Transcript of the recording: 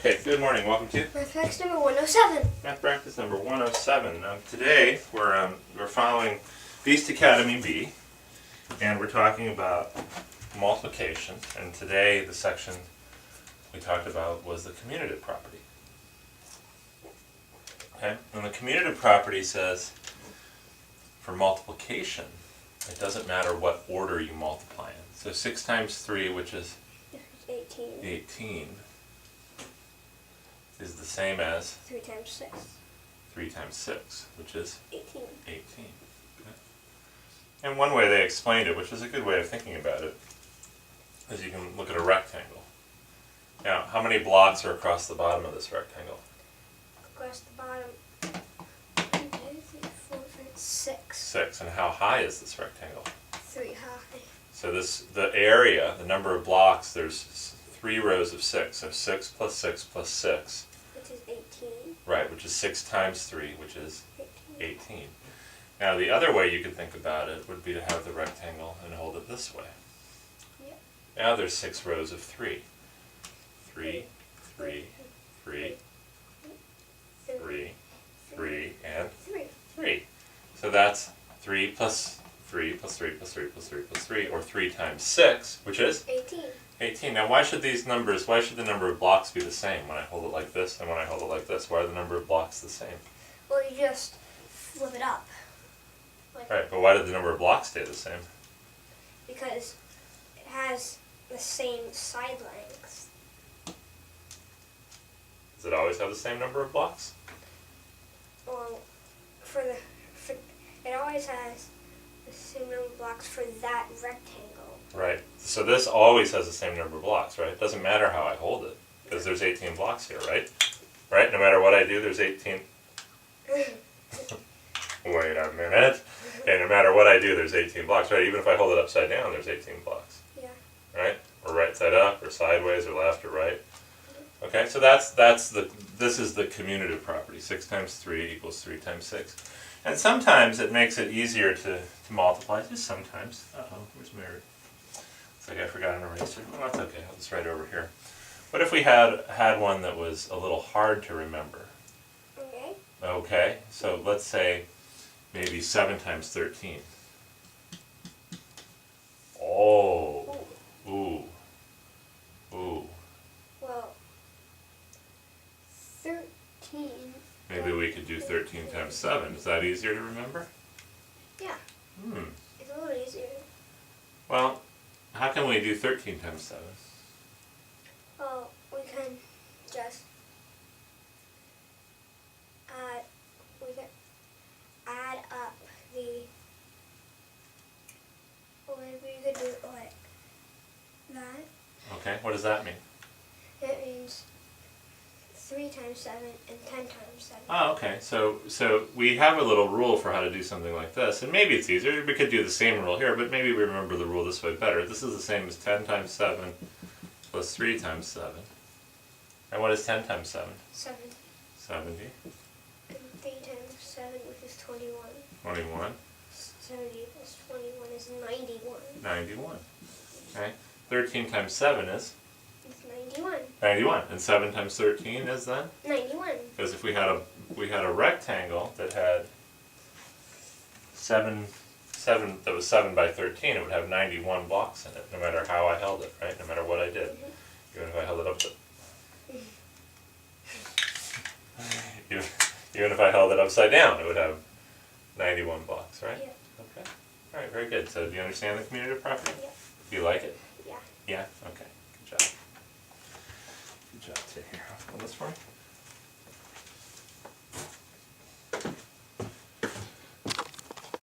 Okay, good morning. Welcome to MathPractice number 107. Math Practice number 107. Today we're following Beast Academy B, and we're talking about multiplication. And today the section we talked about was the commutative property. Okay, and the commutative property says for multiplication, it doesn't matter what order you multiply in. So 6 times 3, which is 18, is the same as 3 times 6. 3 times 6, which is 18. 18. Okay. And one way they explained it, which is a good way of thinking about it, is you can look at a rectangle. Now, how many blocks are across the bottom of this rectangle? Across the bottom, 1, 2, 3, 4, 5, 6. 6. And how high is this rectangle? 3 high. So the area, the number of blocks, there's 3 rows of 6. So 6 plus 6 plus 6. Which is 18. Right, which is 6 times 3, which is 18. 18. Now the other way you could think about it would be to have the rectangle and hold it this way. Yep. Now there's 6 rows of 3. 3, 3, 3, 3, 3, and 3. So that's 3 plus 3 plus 3 plus 3 plus 3 plus 3, or 3 times 6, which is 18. 18. Now why should the number of blocks be the same when I hold it like this and when I hold it like this? Why are the number of blocks the same? Well, you just flip it up. Right, but why did the number of blocks stay the same? Because it has the same side length. Does it always have the same number of blocks? Well, it always has the same number of blocks for that rectangle. Right. So this always has the same number of blocks, right? It doesn't matter how I hold it, because there's 18 blocks here, right? Right? No matter what I do, there's 18. Wait a minute. Okay, no matter what I do, there's 18 blocks, right? Even if I hold it upside down, there's 18 blocks. Yeah. Right? Or right side up, or sideways, or left, or right. Okay, so this is the commutative property. 6 times 3 equals 3 times 6. And sometimes it makes it easier to multiply, just sometimes. Uh-oh, where's Mary? Looks like I forgot an eraser. Oh, that's okay, I'll just write over here. What if we had one that was a little hard to remember? Okay. Okay, so let's say maybe 7 times 13. Oh, ooh, ooh. Well, 13. Maybe we could do 13 times 7. Is that easier to remember? Yeah. It's a little easier. Well, how can we do 13 times 7? Well, we can just add up the, or maybe you could do it like that. Okay, what does that mean? It means 3 times 7 and 10 times 7. Oh, okay. So we have a little rule for how to do something like this, and maybe it's easier. We could do the same rule here, but maybe we remember the rule this way better. This is the same as 10 times 7 plus 3 times 7. And what is 10 times 7? 70. 70. And 3 times 7, which is 21. 21. 70 plus 21 is 91. 91. Okay. 13 times 7 is? It's 91. 91. And 7 times 13 is then? 91. Because if we had a rectangle that had 7 that was 7 by 13, it would have 91 blocks in it, no matter how I held it, right? No matter what I did. Even if I held it up even if I held it upside down, it would have 91 blocks, right? Yeah. Okay. All right, very good. So do you understand the commutative property? Yeah. Do you like it?